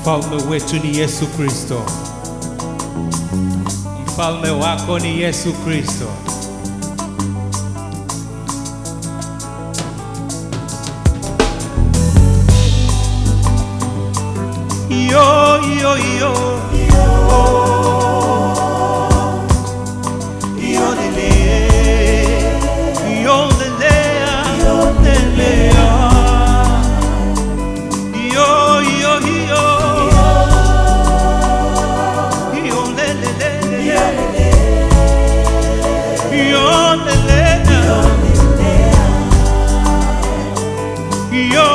Mfalme wetu ni Yesu Kristo. Mfalme wako ni Yesu Kristo. Yo yo yo yo lele yo lele yo lele yo yo yo yo lele yo lele yo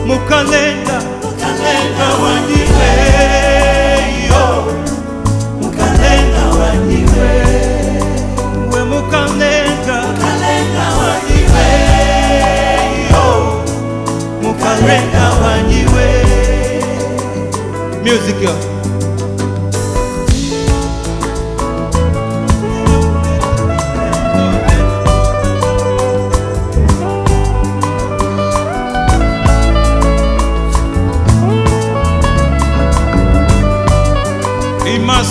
Mukalenga, mukalenga wandiwe, yo. Mukalenga wandiwe, we mukalenga, mukalenga wandiwe, yo. Mukalenga wandiwe. Music, yo.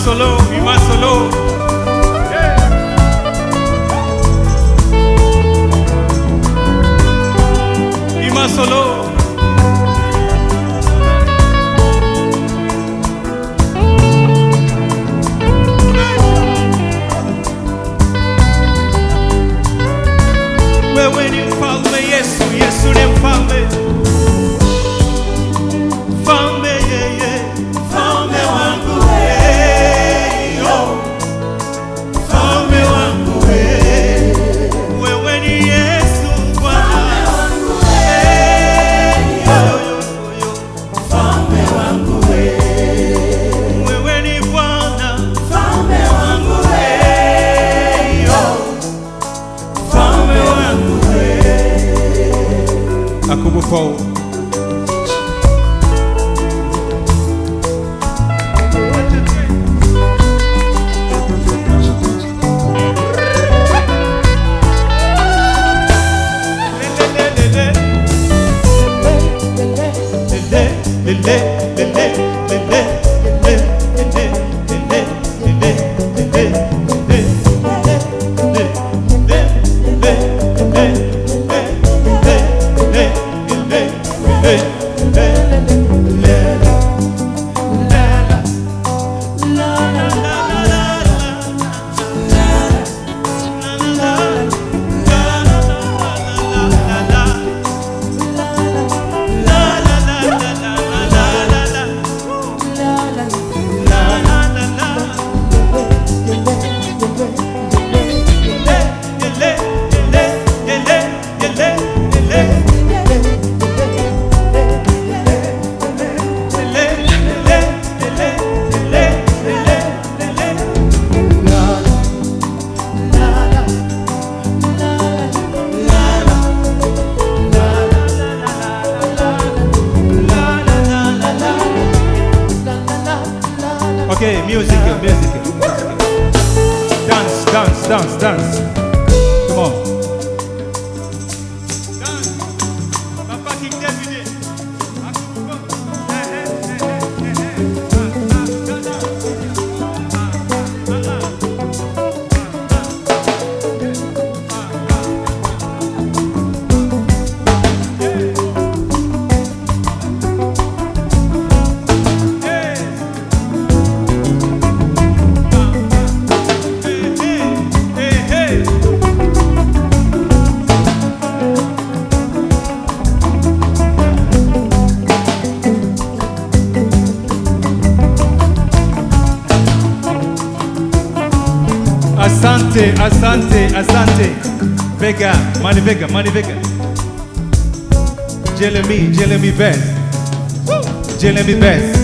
Solo, Ima solo. Yeah. Ima solo. Wewe ni mfalme Yesu, Yesu ni mfalme. Mfalme yeye, mfalme wangu. Paul. Okay, music. Dance. Come on. Dance. Papa King David. Hey. Asante, asante, asante. Vega, Money Vega, Money Vega. Jeremy Best. Jeremy Best.